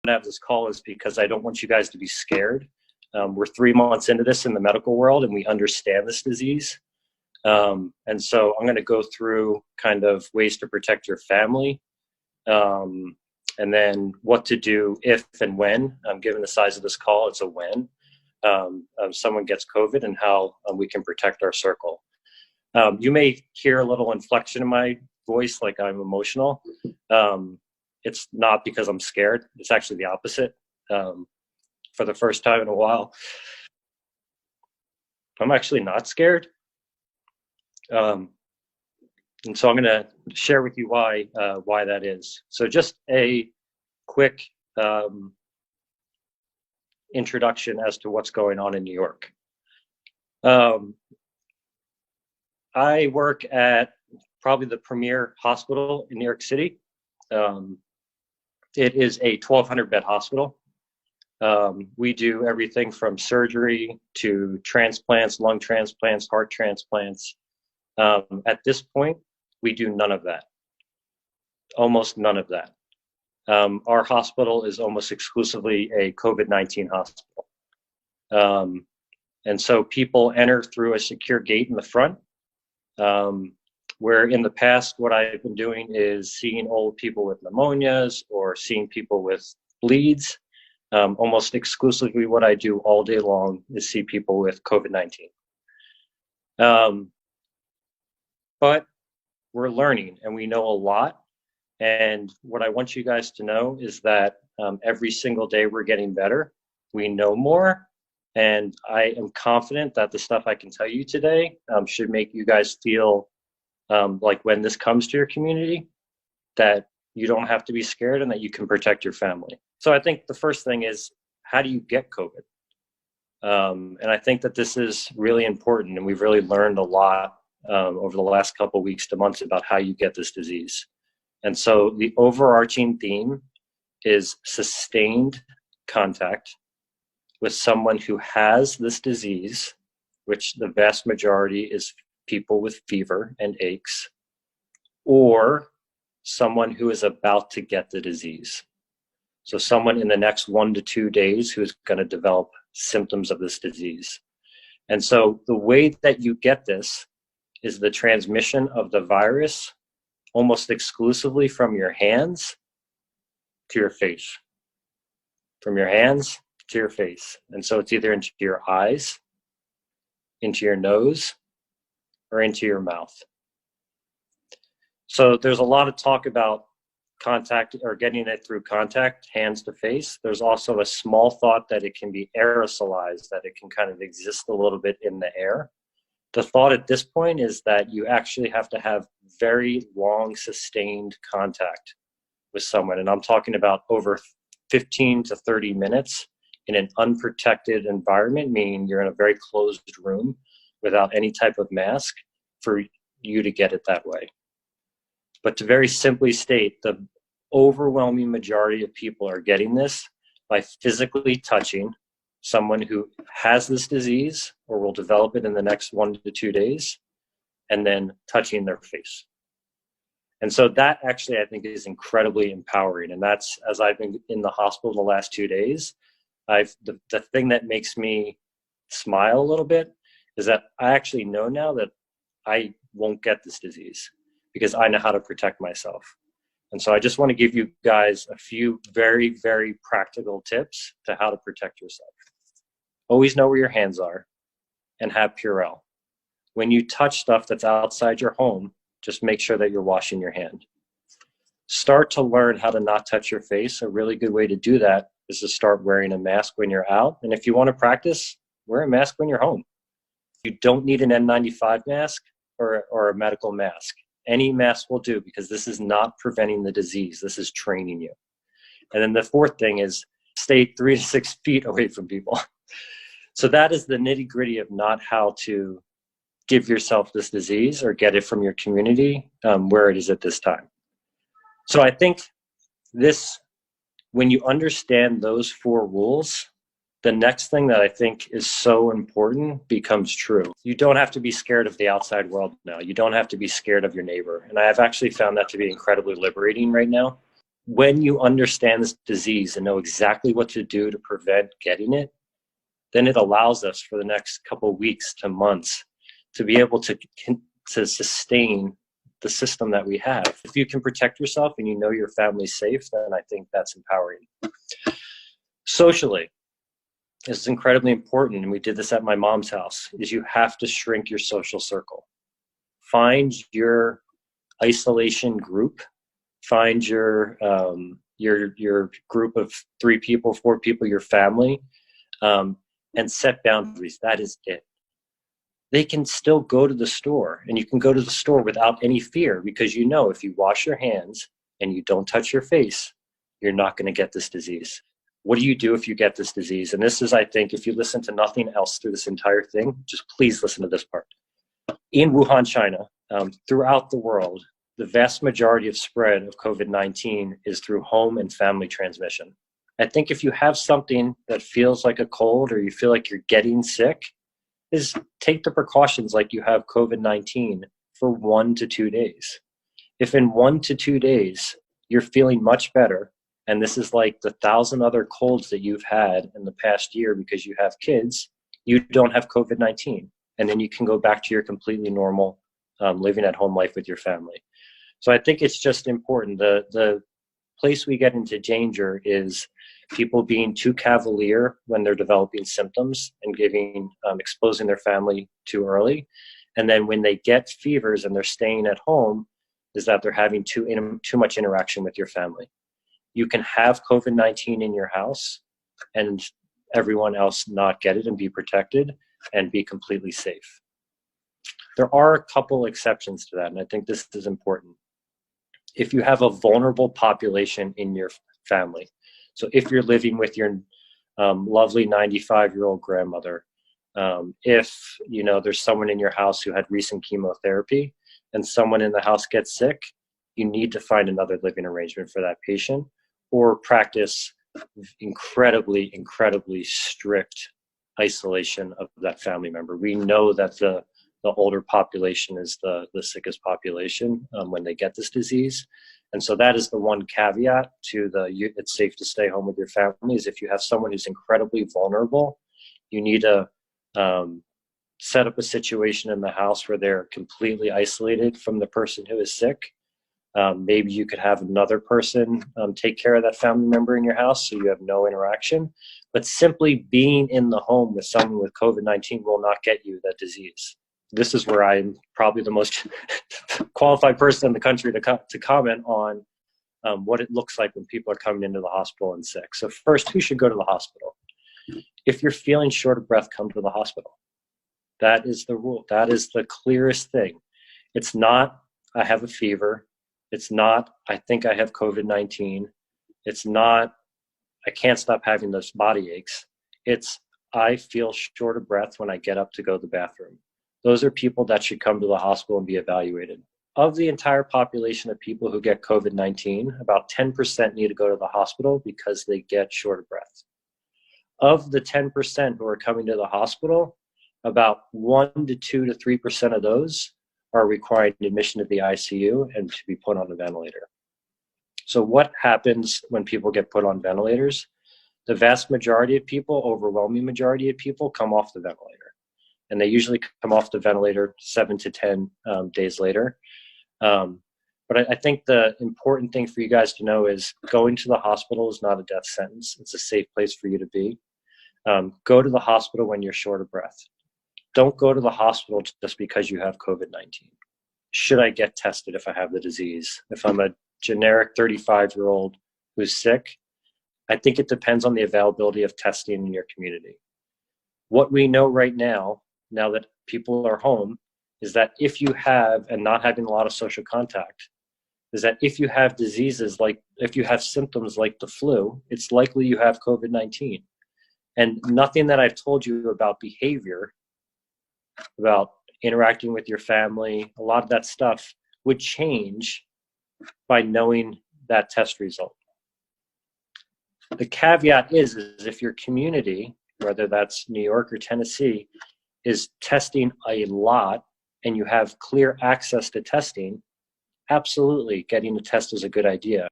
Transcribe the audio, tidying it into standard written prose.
have this call is because I don't want you guys to be scared. We're 3 months into this in the medical world, and we understand this disease. And so I'm going to go through kind of ways to protect your family, and then what to do if and when, given the size of this call, it's a when, someone gets COVID, and how we can protect our circle. You may hear a little inflection in my voice, like I'm emotional. It's not because I'm scared. It's actually the opposite. For the first time in a while, I'm actually not scared. And so I'm going to share with you why that is. So just a quick introduction as to what's going on in New York. I work at probably the premier hospital in New York City. It is a 1,200 bed hospital. We do everything from surgery to transplants, lung transplants, heart transplants. At this point, we do none of that. Almost none of that. Our hospital is almost exclusively a COVID-19 hospital. And so people enter through a secure gate in the front, where in the past, what I've been doing is seeing old people with pneumonias or seeing people with bleeds. Almost exclusively what I do all day long is see people with COVID-19. But we're learning, and we know a lot. And what I want you guys to know is that every single day we're getting better. We know more. And I am confident that the stuff I can tell you today should make you guys feel like when this comes to your community, that you don't have to be scared and that you can protect your family. So I think the first thing is, how do you get COVID? And I think that this is really important, and we've really learned a lot over the last couple of weeks to months about how you get this disease. And so the overarching theme is sustained contact with someone who has this disease, which the vast majority is people with fever and aches, or someone who is about to get the disease. So someone in the next 1 to 2 days who is going to develop symptoms of this disease. And so the way that you get this is the transmission of the virus almost exclusively from your hands to your face. From your hands to your face. And so it's either into your eyes, into your nose, or into your mouth. So there's a lot of talk about contact or getting it through contact, hands to face. There's also a small thought that it can be aerosolized, that it can kind of exist a little bit in the air. The thought at this point is that you actually have to have very long, sustained contact with someone. And I'm talking about over 15 to 30 minutes in an unprotected environment, meaning you're in a very closed room without any type of mask, for you to get it that way. But to very simply state, the overwhelming majority of people are getting this by physically touching someone who has this disease or will develop it in the next 1 to 2 days, and then touching their face. And so that actually, I think, is incredibly empowering. And that's, as I've been in the hospital the last 2 days, the thing that makes me smile a little bit is that I actually know now that I won't get this disease because I know how to protect myself. And so I just want to give you guys a few very, very practical tips to how to protect yourself. Always know where your hands are and have Purell. When you touch stuff that's outside your home, just make sure that you're washing your hand. Start to learn how to not touch your face. A really good way to do that is to start wearing a mask when you're out. And if you want to practice, wear a mask when you're home. You don't need an N95 mask or a medical mask. Any mask will do, because this is not preventing the disease. This is training you. And then the fourth thing is stay 3 to 6 feet away from people. So that is the nitty gritty of not how to give yourself this disease or get it from your community where it is at this time. So I think when you understand those 4 rules, the next thing that I think is so important becomes true. You don't have to be scared of the outside world now. You don't have to be scared of your neighbor. And I have actually found that to be incredibly liberating right now. When you understand this disease and know exactly what to do to prevent getting it, then it allows us for the next couple of weeks to months to be able to sustain the system that we have. If you can protect yourself and you know your family's safe, then I think that's empowering. Socially, this is incredibly important, and we did this at my mom's house, is you have to shrink your social circle. Find your isolation group, find your group of 3 people, 4 people, your family, and set boundaries. That is it. They can still go to the store, and you can go to the store without any fear, because you know if you wash your hands and you don't touch your face, you're not going to get this disease. What do you do if you get this disease? And this is, I think, if you listen to nothing else through this entire thing, just please listen to this part. In Wuhan, China, throughout the world, the vast majority of spread of COVID-19 is through home and family transmission. I think if you have something that feels like a cold or you feel like you're getting sick, is take the precautions like you have COVID-19 for 1 to 2 days. If in 1 to 2 days you're feeling much better, and this is like the 1,000 other colds that you've had in the past year because you have kids, you don't have COVID-19. And then you can go back to your completely normal living at home life with your family. So I think it's just important. The place we get into danger is people being too cavalier when they're developing symptoms and exposing their family too early. And then when they get fevers and they're staying at home, is that they're having too much interaction with your family. You can have COVID-19 in your house and everyone else not get it and be protected and be completely safe. There are a couple exceptions to that, and I think this is important. If you have a vulnerable population in your family, so if you're living with your lovely 95-year-old grandmother, if there's someone in your house who had recent chemotherapy and someone in the house gets sick, you need to find another living arrangement for that patient, or practice incredibly, incredibly strict isolation of that family member. We know that the older population is the sickest population when they get this disease. And so that is the one caveat to it's safe to stay home with your family, is if you have someone who's incredibly vulnerable, you need to set up a situation in the house where they're completely isolated from the person who is sick. Maybe you could have another person take care of that family member in your house so you have no interaction. But simply being in the home with someone with COVID-19 will not get you that disease. This is where I'm probably the most qualified person in the country to comment on what it looks like when people are coming into the hospital and sick. So first, who should go to the hospital? If you're feeling short of breath, come to the hospital. That is the rule. That is the clearest thing. It's not, I have a fever. It's not, I think I have COVID-19. It's not, I can't stop having those body aches. It's, I feel short of breath when I get up to go to the bathroom. Those are people that should come to the hospital and be evaluated. Of the entire population of people who get COVID-19, about 10% need to go to the hospital because they get short of breath. Of the 10% who are coming to the hospital, about 1 to 2 to 3% of those are requiring admission to the ICU and to be put on a ventilator. So what happens when people get put on ventilators? The vast majority of people, overwhelming majority of people, come off the ventilator. And they usually come off the ventilator 7 to 10 days later. But I think the important thing for you guys to know is going to the hospital is not a death sentence. It's a safe place for you to be. Go to the hospital when you're short of breath. Don't go to the hospital just because you have COVID-19. Should I get tested if I have the disease? If I'm a generic 35-year-old who's sick, I think it depends on the availability of testing in your community. What we know right now that people are home, is that if you have, and not having a lot of social contact, is that if you have diseases if you have symptoms like the flu, it's likely you have COVID-19. And nothing that I've told you about behavior, about interacting with your family, a lot of that stuff would change by knowing that test result. The caveat is if your community, whether that's New York or Tennessee, is testing a lot and you have clear access to testing, absolutely getting a test is a good idea.